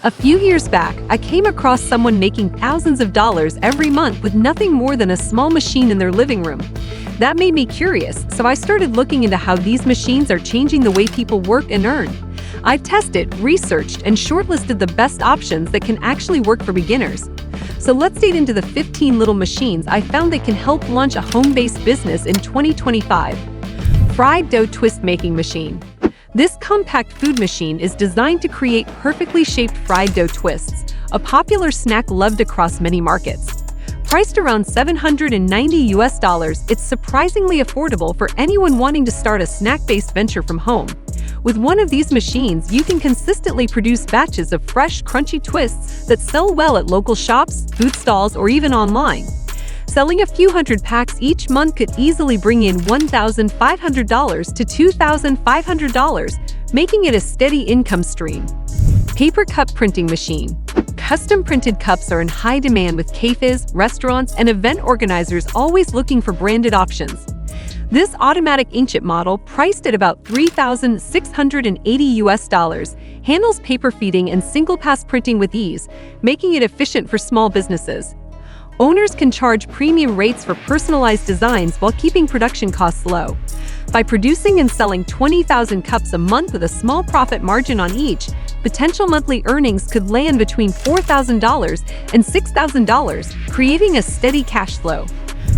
A few years back, I came across someone making thousands of dollars every month with nothing more than a small machine in their living room. That made me curious, so I started looking into how these machines are changing the way people work and earn. I've tested, researched, and shortlisted the best options that can actually work for beginners. So let's dig into the 15 little machines I found that can help launch a home-based business in 2025. Fried dough twist making machine. This compact food machine is designed to create perfectly shaped fried dough twists, a popular snack loved across many markets. Priced around $790, it's surprisingly affordable for anyone wanting to start a snack-based venture from home. With one of these machines, you can consistently produce batches of fresh, crunchy twists that sell well at local shops, food stalls, or even online. Selling a few hundred packs each month could easily bring in $1,500 to $2,500, making it a steady income stream. Paper cup printing machine. Custom printed cups are in high demand with cafes, restaurants, and event organizers always looking for branded options. This automatic inkjet model, priced at about $3,680, handles paper feeding and single-pass printing with ease, making it efficient for small businesses. Owners can charge premium rates for personalized designs while keeping production costs low. By producing and selling 20,000 cups a month with a small profit margin on each, potential monthly earnings could land between $4,000 and $6,000, creating a steady cash flow.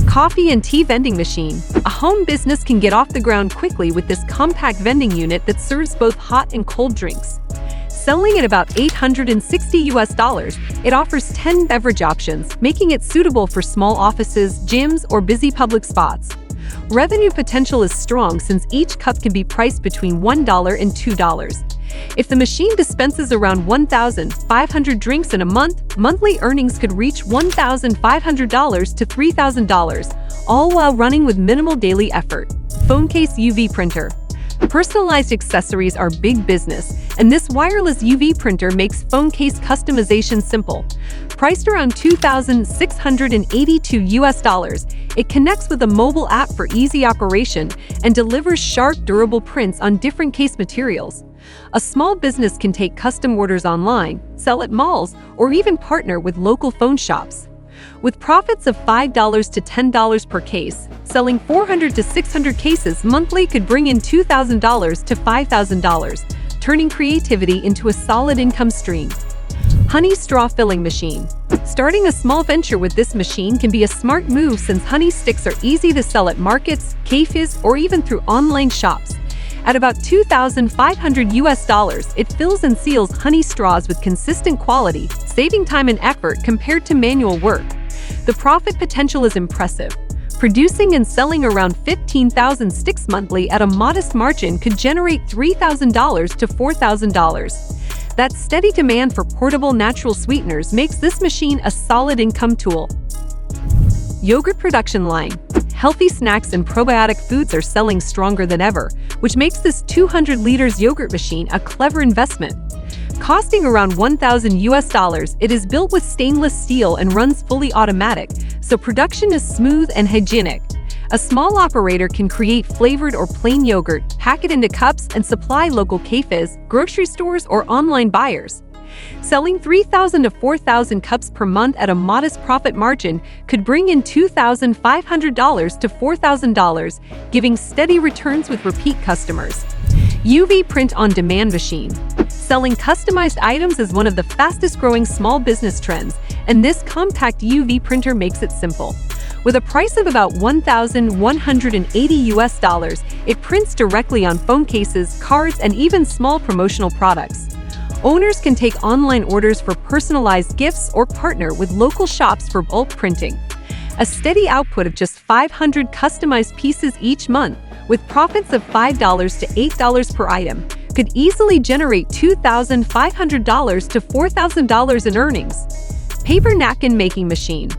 Coffee and tea vending machine. A home business can get off the ground quickly with this compact vending unit that serves both hot and cold drinks. Selling at about $860, it offers 10 beverage options, making it suitable for small offices, gyms, or busy public spots. Revenue potential is strong since each cup can be priced between $1 and $2. If the machine dispenses around 1,500 drinks in a month, monthly earnings could reach $1,500 to $3,000, all while running with minimal daily effort. Phone case UV printer. Personalized accessories are big business, and this wireless UV printer makes phone case customization simple. Priced around $2,682, it connects with a mobile app for easy operation and delivers sharp, durable prints on different case materials. A small business can take custom orders online, sell at malls, or even partner with local phone shops. With profits of $5 to $10 per case, selling 400 to 600 cases monthly could bring in $2,000 to $5,000, turning creativity into a solid income stream. Honey straw filling machine. Starting a small venture with this machine can be a smart move since honey sticks are easy to sell at markets, cafes, or even through online shops. At about $2,500, it fills and seals honey straws with consistent quality, saving time and effort compared to manual work. The profit potential is impressive. Producing and selling around 15,000 sticks monthly at a modest margin could generate $3,000 to $4,000. That steady demand for portable natural sweeteners makes this machine a solid income tool. Yogurt production line. Healthy snacks and probiotic foods are selling stronger than ever, which makes this 200 liters yogurt machine a clever investment. Costing around $1,000, it is built with stainless steel and runs fully automatic, so production is smooth and hygienic. A small operator can create flavored or plain yogurt, pack it into cups, and supply local cafes, grocery stores, or online buyers. Selling 3,000 to 4,000 cups per month at a modest profit margin could bring in $2,500 to $4,000, giving steady returns with repeat customers. UV print on demand machine. Selling customized items is one of the fastest growing small business trends, and this compact UV printer makes it simple. With a price of about $1,180, it prints directly on phone cases, cards, and even small promotional products. Owners can take online orders for personalized gifts or partner with local shops for bulk printing. A steady output of just 500 customized pieces each month, with profits of $5 to $8 per item, could easily generate $2,500 to $4,000 in earnings. Paper napkin making machine.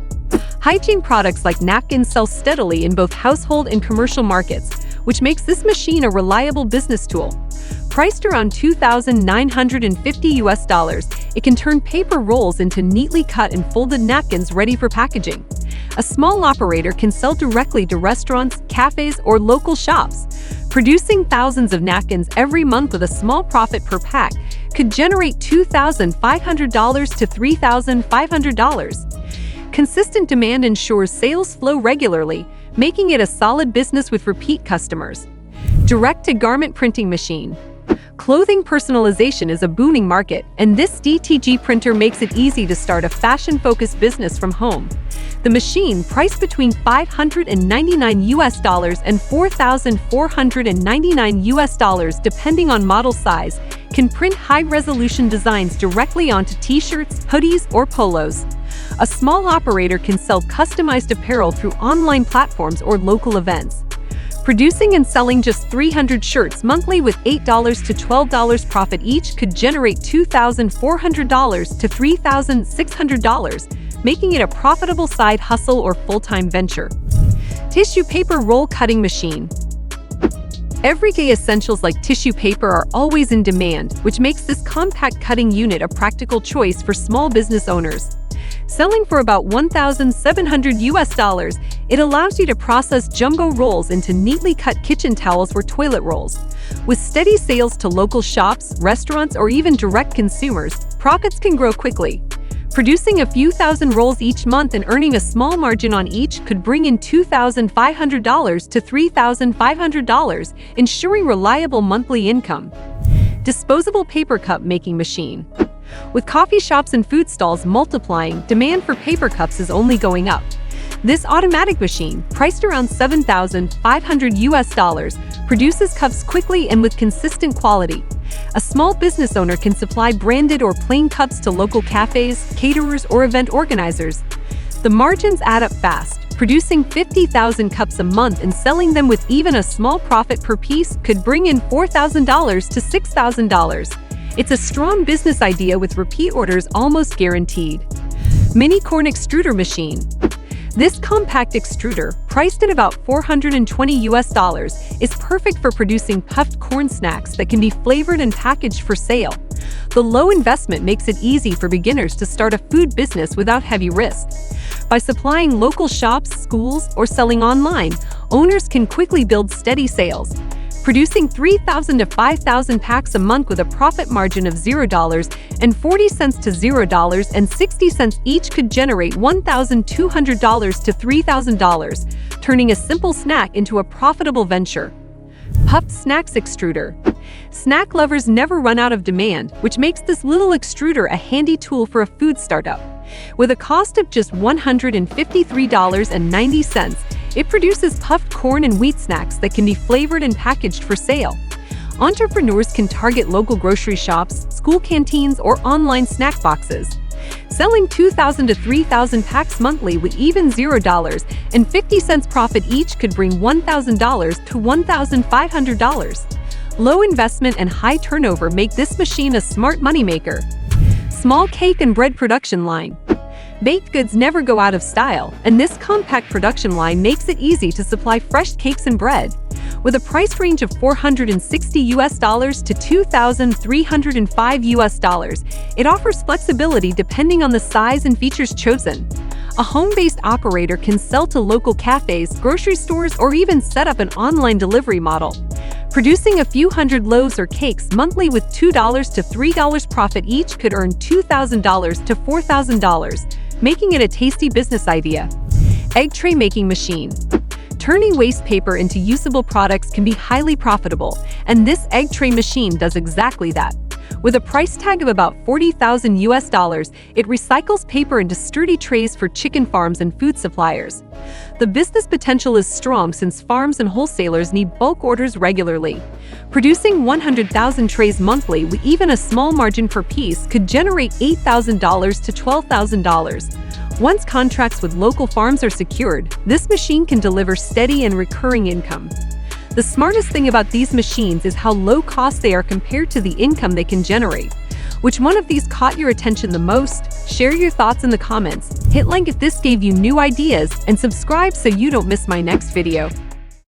Hygiene products like napkins sell steadily in both household and commercial markets, which makes this machine a reliable business tool. Priced around $2,950, it can turn paper rolls into neatly cut and folded napkins ready for packaging. A small operator can sell directly to restaurants, cafes, or local shops. Producing thousands of napkins every month with a small profit per pack could generate $2,500 to $3,500. Consistent demand ensures sales flow regularly, making it a solid business with repeat customers. Direct-to-garment printing machine. Clothing personalization is a booming market, and this DTG printer makes it easy to start a fashion-focused business from home. The machine, priced between $599 and $4,499 depending on model size, can print high-resolution designs directly onto t-shirts, hoodies, or polos. A small operator can sell customized apparel through online platforms or local events. Producing and selling just 300 shirts monthly with $8 to $12 profit each could generate $2,400 to $3,600, making it a profitable side hustle or full-time venture. Tissue paper roll cutting machine. Everyday essentials like tissue paper are always in demand, which makes this compact cutting unit a practical choice for small business owners. Selling for about $1,700, it allows you to process jumbo rolls into neatly cut kitchen towels or toilet rolls. With steady sales to local shops, restaurants, or even direct consumers, profits can grow quickly. Producing a few thousand rolls each month and earning a small margin on each could bring in $2,500 to $3,500, ensuring reliable monthly income. Disposable paper cup making machine. With coffee shops and food stalls multiplying, demand for paper cups is only going up. This automatic machine, priced around $7,500, produces cups quickly and with consistent quality. A small business owner can supply branded or plain cups to local cafes, caterers, or event organizers. The margins add up fast. Producing 50,000 cups a month and selling them with even a small profit per piece could bring in $4,000 to $6,000. It's a strong business idea with repeat orders almost guaranteed. Mini corn extruder machine. This compact extruder, priced at about $420, is perfect for producing puffed corn snacks that can be flavored and packaged for sale. The low investment makes it easy for beginners to start a food business without heavy risk. By supplying local shops, schools, or selling online, owners can quickly build steady sales. Producing 3,000 to 5,000 packs a month with a profit margin of $0.40 to $0.60 each could generate $1,200 to $3,000, turning a simple snack into a profitable venture. Puffed snacks extruder. Snack lovers never run out of demand, which makes this little extruder a handy tool for a food startup. With a cost of just $153.90, it produces puffed corn and wheat snacks that can be flavored and packaged for sale. Entrepreneurs can target local grocery shops, school canteens, or online snack boxes. Selling 2,000 to 3,000 packs monthly with even $0.50 profit each could bring $1,000 to $1,500. Low investment and high turnover make this machine a smart moneymaker. Small cake and bread production line. Baked goods never go out of style, and this compact production line makes it easy to supply fresh cakes and bread. With a price range of $460 to $2,305, it offers flexibility depending on the size and features chosen. A home-based operator can sell to local cafes, grocery stores, or even set up an online delivery model. Producing a few hundred loaves or cakes monthly with $2 to $3 profit each could earn $2,000 to $4,000, making it a tasty business idea. Egg tray making machine. Turning waste paper into usable products can be highly profitable, and this egg tray machine does exactly that. With a price tag of about $40,000, it recycles paper into sturdy trays for chicken farms and food suppliers. The business potential is strong since farms and wholesalers need bulk orders regularly. Producing 100,000 trays monthly with even a small margin per piece could generate $8,000 to $12,000. Once contracts with local farms are secured, this machine can deliver steady and recurring income. The smartest thing about these machines is how low cost they are compared to the income they can generate. Which one of these caught your attention the most? Share your thoughts in the comments, hit like if this gave you new ideas, and subscribe so you don't miss my next video.